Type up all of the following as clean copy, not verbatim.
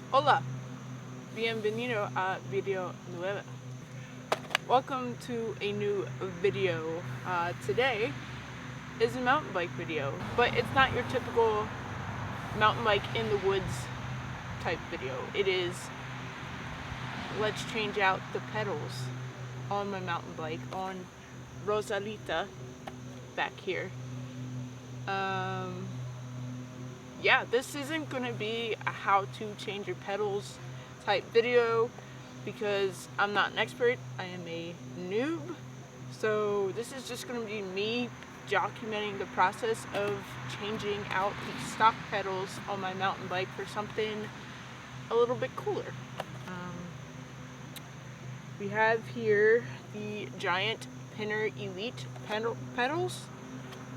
Hola, bienvenido a video nueva. Welcome to a new video. Today is a mountain bike video, but it's not your typical mountain bike in the woods type video. It is, let's change out the pedals on my mountain bike on Rosalita back here. Yeah, this isn't gonna be a how to change your pedals type video because I'm not an expert, I am a noob. So this is just gonna be me documenting the process of changing out the stock pedals on my mountain bike for something a little bit cooler. We have here the Giant Pinner Elite pedals.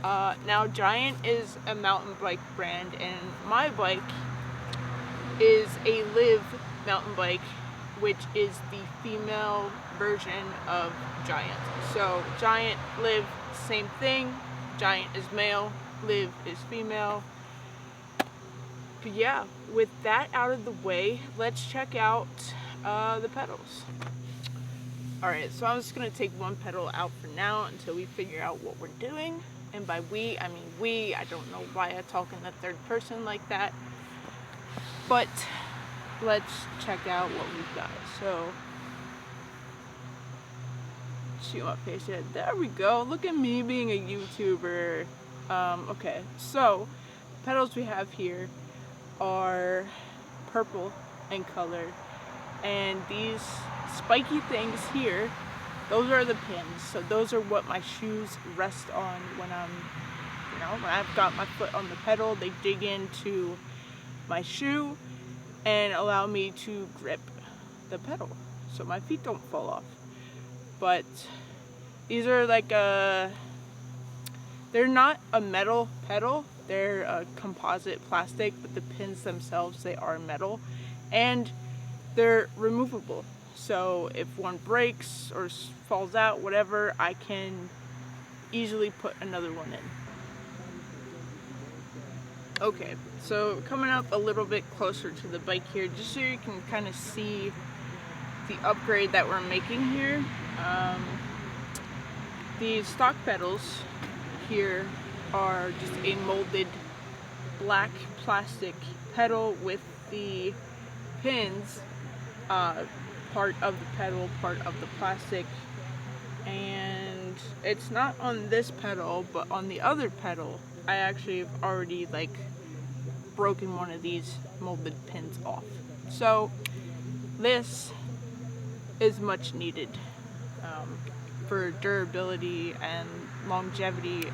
Now Giant is a mountain bike brand and my bike is a Liv Mountain Bike, which is the female version of Giant. So Giant, Liv, same thing. Giant is male, Liv is female. But yeah, with that out of the way, let's check out the pedals. Alright, so I'm just going to take one pedal out for now until we figure out what we're doing. And by we, I mean we. I don't know why I talk in the third person like that. But let's check out what we've got. So, shoot my face here. There we go. Look at me being a YouTuber. Okay, so the pedals we have here are purple in color. And these spiky things here, those are the pins. So those are what my shoes rest on when I'm, when I've got my foot on the pedal. They dig into my shoe and allow me to grip the pedal so my feet don't fall off. But these are like they're not a metal pedal, they're a composite plastic, but the pins themselves, they are metal and they're removable. So if one breaks or falls out, whatever, I can easily put another one in. Okay, so coming up a little bit closer to the bike here, just so you can kind of see the upgrade that we're making here. The stock pedals here are just a molded black plastic pedal with the pins, part of the pedal, part of the plastic, and it's not on this pedal, but on the other pedal I actually have already broken one of these molded pins off. So this is much needed for durability and longevity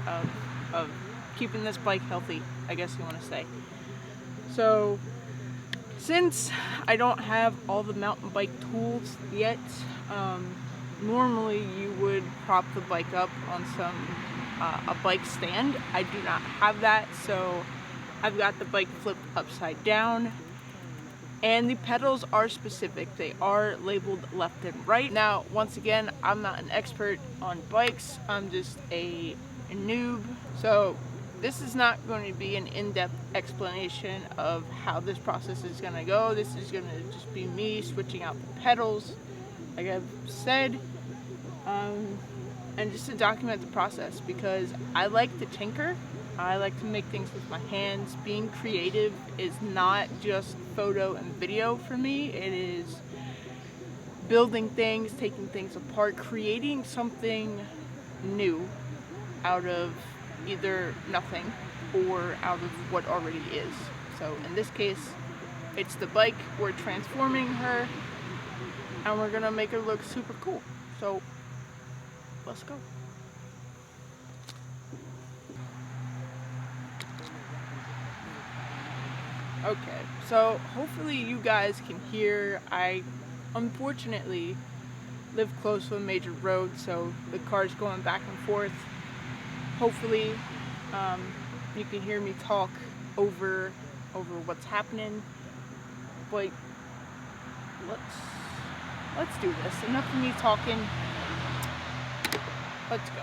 of keeping this bike healthy, I guess you want to say. So since I don't have all the mountain bike tools yet, normally you would prop the bike up on a bike stand. I do not have that, so I've got the bike flipped upside down. And the pedals are specific. They are labeled left and right. Now, once again, I'm not an expert on bikes. I'm just a noob. So this is not going to be an in-depth explanation of how this process is going to go. This is going to just be me switching out the pedals, like I've said, and just to document the process, because I like to tinker. I like to make things with my hands. Being creative is not just photo and video for me. It is building things, taking things apart, creating something new out of either nothing or out of what already is. So in this case, it's the bike. We're transforming her and we're gonna make her look super cool. So let's go. Okay, so hopefully you guys can hear. I unfortunately live close to a major road, so the car's going back and forth. Hopefully you can hear me talk over what's happening, but let's do this. Enough of me talking. Let's go.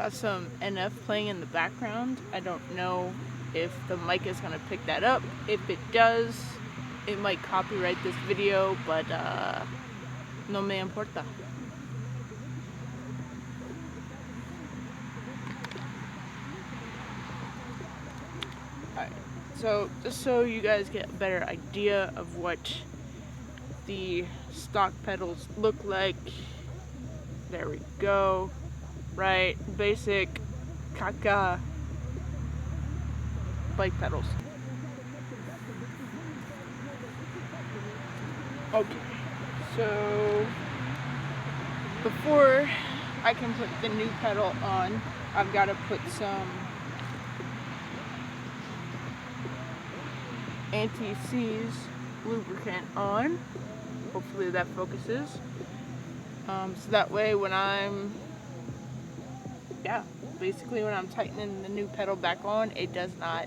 got some NF playing in the background. I don't know if the mic is gonna pick that up. If it does, it might copyright this video, but no me importa. Alright, so just so you guys get a better idea of what the stock pedals look like, there we go. Right, basic caca bike pedals. Okay, so before I can put the new pedal on, I've got to put some anti-seize lubricant on. Hopefully that focuses. So that way when I'm basically when I'm tightening the new pedal back on, it does not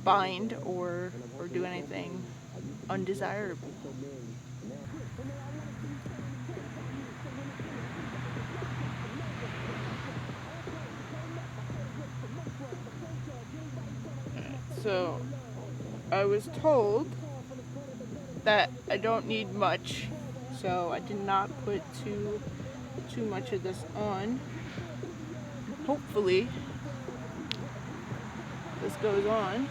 bind or do anything undesirable. So I was told that I don't need much, so I did not put too much of this on. Hopefully this goes on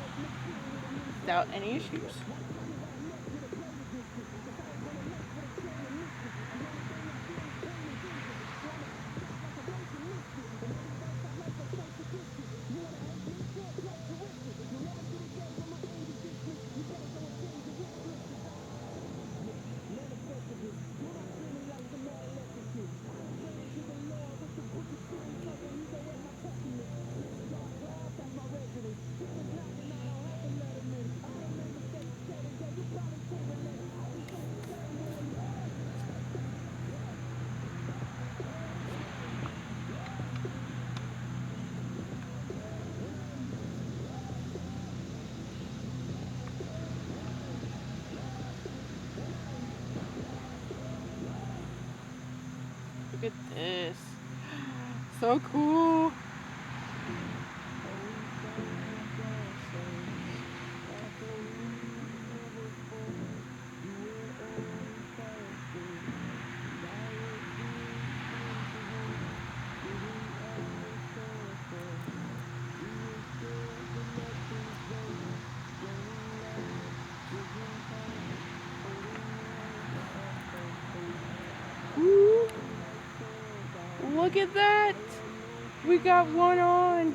without any issues. Look at this. So cool. Ooh. Look at that! We got one on!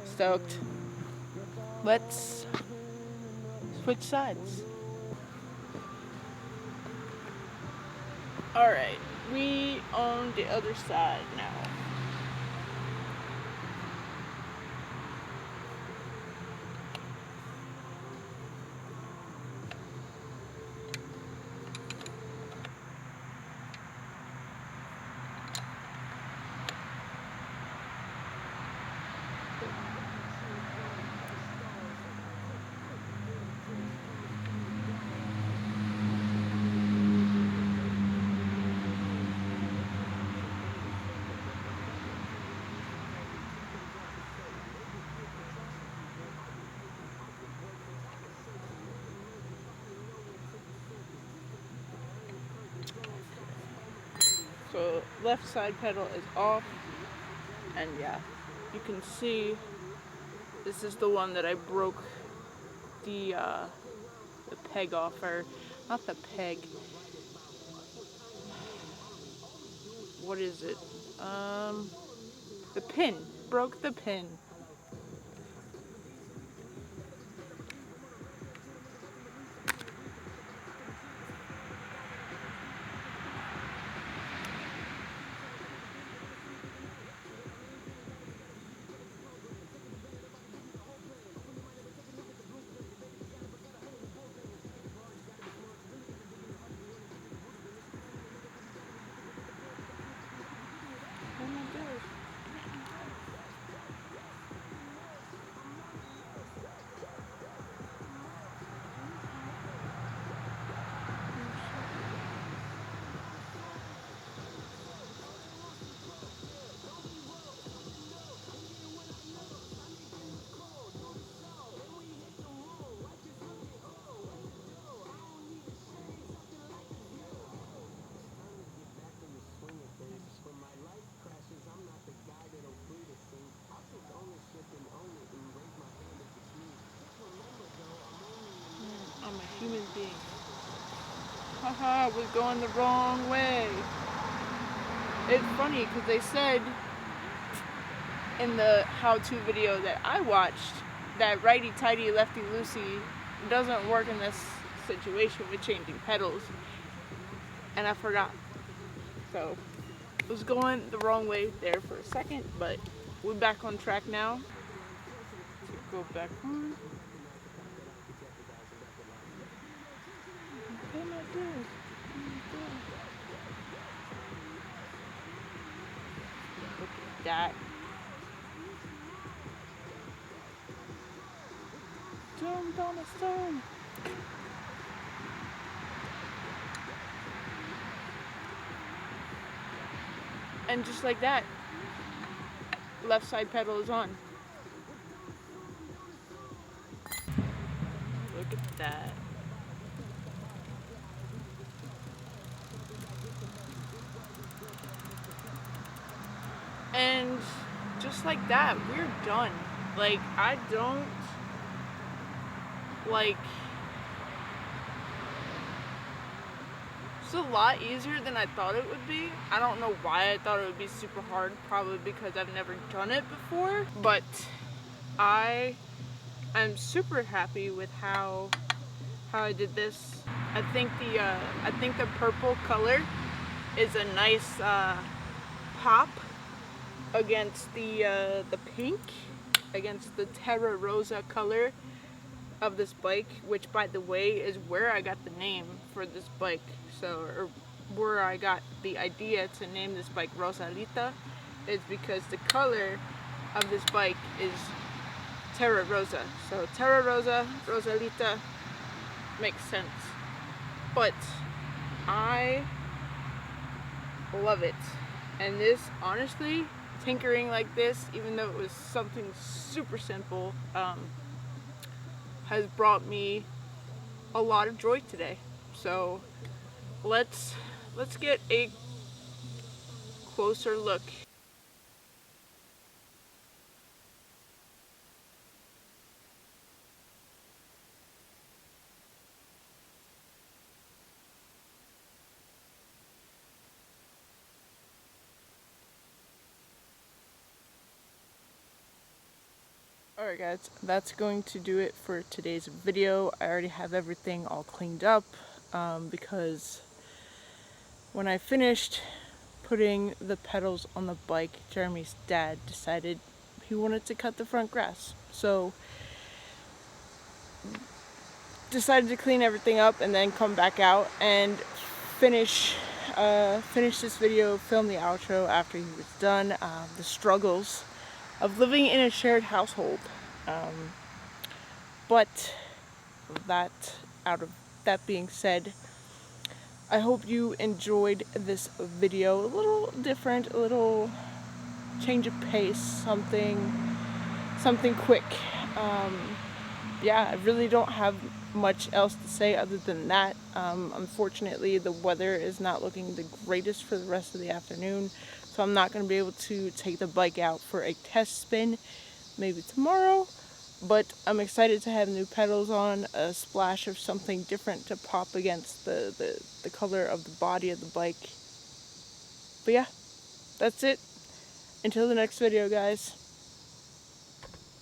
Stoked. Let's switch sides. Alright, we on the other side now. So left side pedal is off, and yeah, you can see this is the one that I broke the peg off, or not the peg. What is it? The pin. Broke the pin. being. Haha, I was going the wrong way. It's funny because they said in the how-to video that I watched that righty-tighty, lefty-loosey doesn't work in this situation with changing pedals. And I forgot. So, I was going the wrong way there for a second, but we're back on track now. To go back on. What am I doing? Look at that. Jumped on a stone. And just like that, left side pedal is on. Look at that. And just like that, we're done. Like, I don't, like, it's a lot easier than I thought it would be. I don't know why I thought it would be super hard, probably because I've never done it before, but I am super happy with how I did this. I think the purple color is a nice pop against the pink, against the Terra Rosa color of this bike, which by the way is where I got the name for this bike. So, or where I got the idea to name this bike Rosalita is because the color of this bike is Terra Rosa. So Terra Rosa, Rosalita makes sense. But I love it. And this, honestly, tinkering like this, even though it was something super simple, has brought me a lot of joy today. So let's get a closer look. Alright guys, that's going to do it for today's video. I already have everything all cleaned up because when I finished putting the pedals on the bike, Jeremy's dad decided he wanted to cut the front grass. So decided to clean everything up and then come back out and finish this video, film the outro after he was done. The struggles of living in a shared household. But that being said, I hope you enjoyed this video. A little different, a little change of pace, something quick. Yeah, I really don't have much else to say other than that. Unfortunately, the weather is not looking the greatest for the rest of the afternoon, so I'm not going to be able to take the bike out for a test spin, maybe tomorrow, but I'm excited to have new pedals on, a splash of something different to pop against the color of the body of the bike. But yeah, that's it. Until the next video, guys.